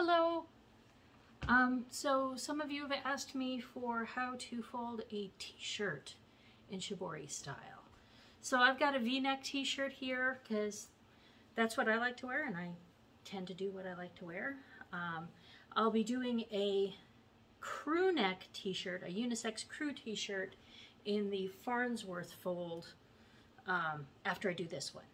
Hello. So some of you have asked me for how to fold a t-shirt in Shibori style. So I've got a V-neck t-shirt here because that's what I like to wear, and I tend to do what I like to wear. I'll be doing a crew neck t-shirt, a unisex crew t-shirt in the Farnsworth fold after I do this one.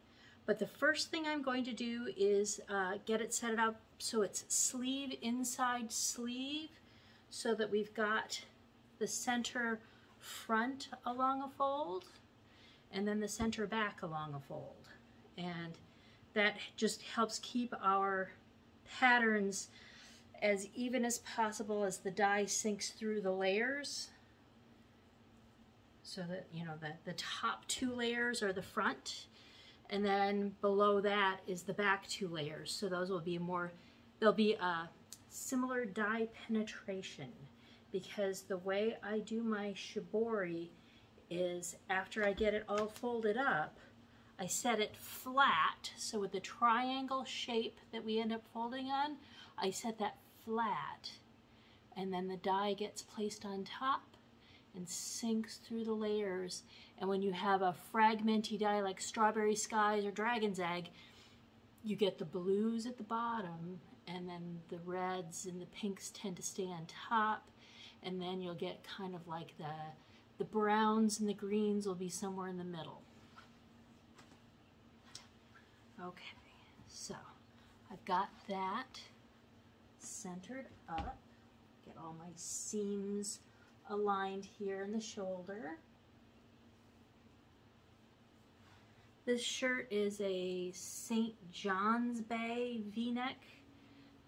But the first thing I'm going to do is get it set up so it's sleeve inside sleeve, so that we've got the center front along a fold and then the center back along a fold. And that just helps keep our patterns as even as possible as the dye sinks through the layers, so that, you know, the top two layers are the front, and then below that is the back two layers. So those will be more, there'll be a similar dye penetration, because the way I do my Shibori is after I get it all folded up, I set it flat. So with the triangle shape that we end up folding on, I set that flat, and then the dye gets placed on top and sinks through the layers. And when you have a fragmenty dye like Strawberry Skies or Dragon's Egg, you get the blues at the bottom, and then the reds and the pinks tend to stay on top, and then you'll get kind of like the browns and the greens will be somewhere in the middle. Okay, so I've got that centered up, get all my seams aligned here in the shoulder. This shirt is a St. John's Bay V-neck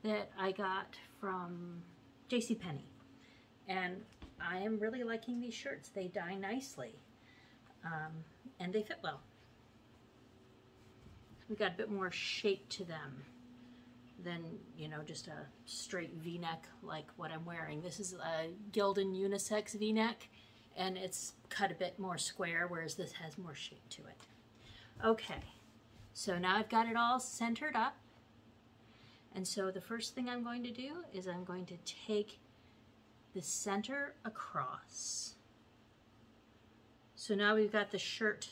that I got from JCPenney, and I am really liking these shirts. They dye nicely, and they fit well. We got a bit more shape to them than, you know, just a straight V-neck like what I'm wearing. This is a Gildan unisex V-neck, and it's cut a bit more square, whereas this has more shape to it. Okay, so now I've got it all centered up, and so the first thing I'm going to do is I'm going to take the center across. So now we've got the shirt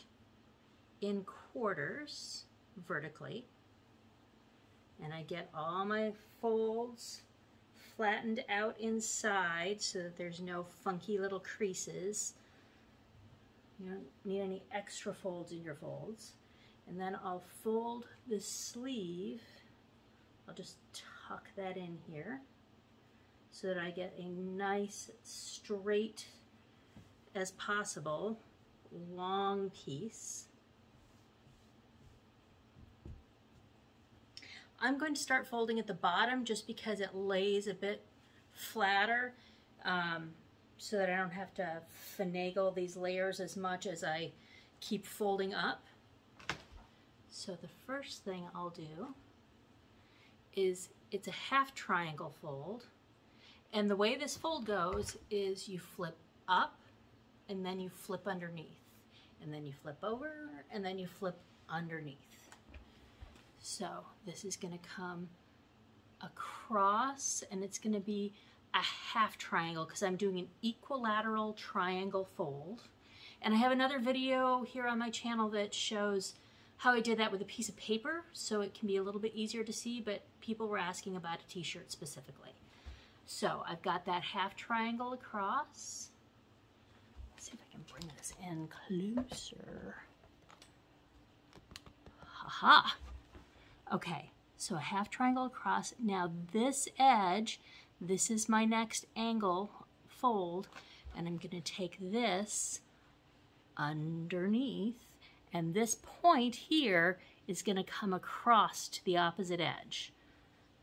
in quarters vertically, and I get all my folds flattened out inside so that there's no funky little creases. You don't need any extra folds in your folds. And then I'll fold the sleeve. I'll just tuck that in here so that I get a nice, straight as possible, long piece. I'm going to start folding at the bottom just because it lays a bit flatter, so that I don't have to finagle these layers as much as I keep folding up. So the first thing I'll do is, it's a half triangle fold, and the way this fold goes is you flip up and then you flip underneath, and then you flip over and then you flip underneath. So this is going to come across, and it's going to be a half triangle because I'm doing an equilateral triangle fold. And I have another video here on my channel that shows how I did that with a piece of paper, so it can be a little bit easier to see, but people were asking about a t-shirt specifically. So I've got that half triangle across. Let's see if I can bring this in closer. Haha. Okay, so a half triangle across. Now this edge, this is my next angle fold, and I'm going to take this underneath, and this point here is going to come across to the opposite edge.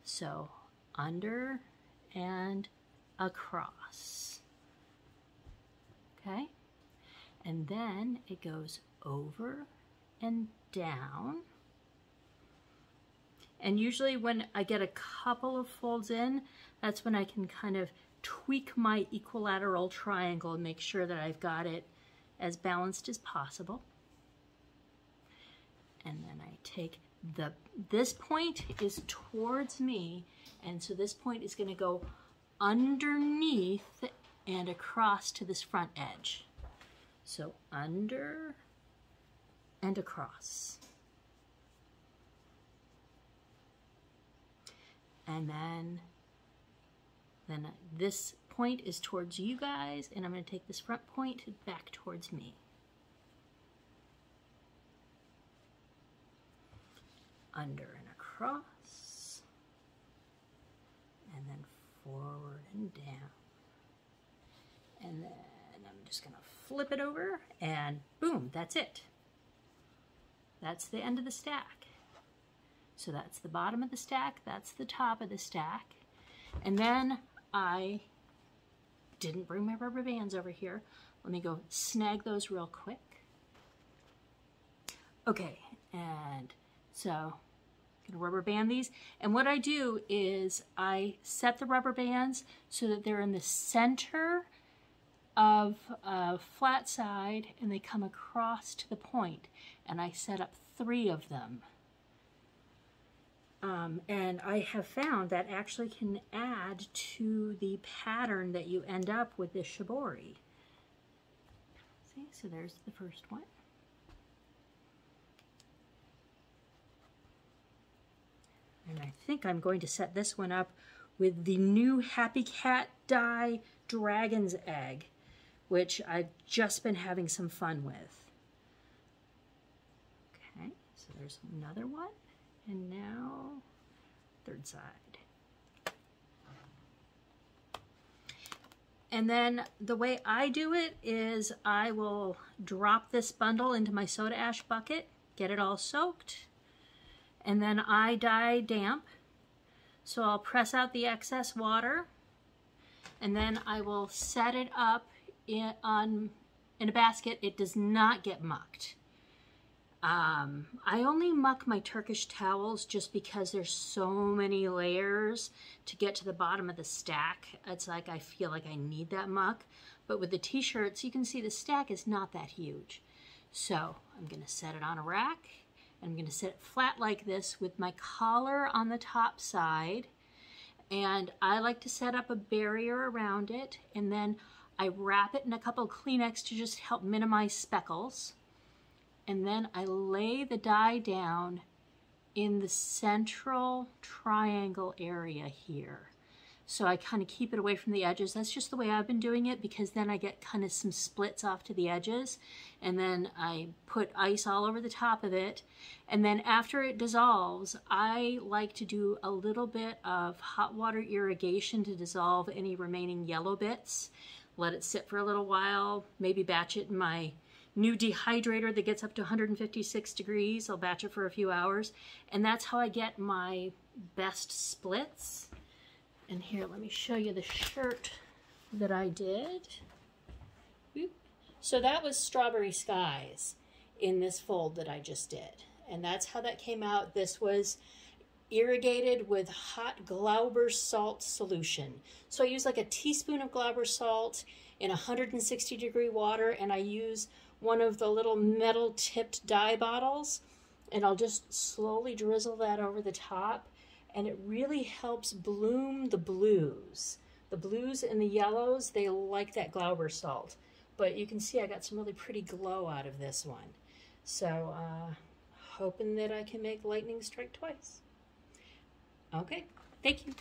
So under and across. Okay, and then it goes over and down. And usually when I get a couple of folds in, that's when I can kind of tweak my equilateral triangle and make sure that I've got it as balanced as possible. And then I take this point is towards me, and so this point is going to go underneath and across to this front edge. So under and across. And then this point is towards you guys, and I'm going to take this front point back towards me. Under and across, and then forward and down. And then I'm just going to flip it over, and boom, that's it. That's the end of the stack. So that's the bottom of the stack, that's the top of the stack. And then I didn't bring my rubber bands over here. Let me go snag those real quick. Okay, and so I'm gonna rubber band these. And what I do is I set the rubber bands so that they're in the center of a flat side and they come across to the point. And I set up 3 of them. And I have found that actually can add to the pattern that you end up with this shibori. See, so there's the first one. And I think I'm going to set this one up with the new Happy Cat die Dragon's Egg, which I've just been having some fun with. Okay, so there's another one. And now, third side. And then the way I do it is I will drop this bundle into my soda ash bucket, get it all soaked, and then I dye damp. So I'll press out the excess water, and then I will set it up in a basket. It does not get mucked. I only muck my Turkish towels just because there's so many layers to get to the bottom of the stack. It's like I feel like I need that muck. But with the t-shirts, you can see the stack is not that huge. So I'm going to set it on a rack, and I'm going to set it flat like this with my collar on the top side. And I like to set up a barrier around it, and then I wrap it in a couple of Kleenex to just help minimize speckles. And then I lay the dye down in the central triangle area here. So I kind of keep it away from the edges. That's just the way I've been doing it, because then I get kind of some splits off to the edges. And then I put ice all over the top of it. And then after it dissolves, I like to do a little bit of hot water irrigation to dissolve any remaining yellow bits. Let it sit for a little while, maybe batch it in my new dehydrator that gets up to 156 degrees. I'll batch it for a few hours. And that's how I get my best splits. And here, let me show you the shirt that I did. So that was Strawberry Skies in this fold that I just did. And that's how that came out. This was irrigated with hot Glauber salt solution. So I use like a teaspoon of Glauber salt in 160 degree water, and I use one of the little metal tipped dye bottles, and I'll just slowly drizzle that over the top, and it really helps bloom the blues. The blues and the yellows, they like that Glauber salt. But you can see I got some really pretty glow out of this one. So hoping that I can make lightning strike twice. Okay, thank you.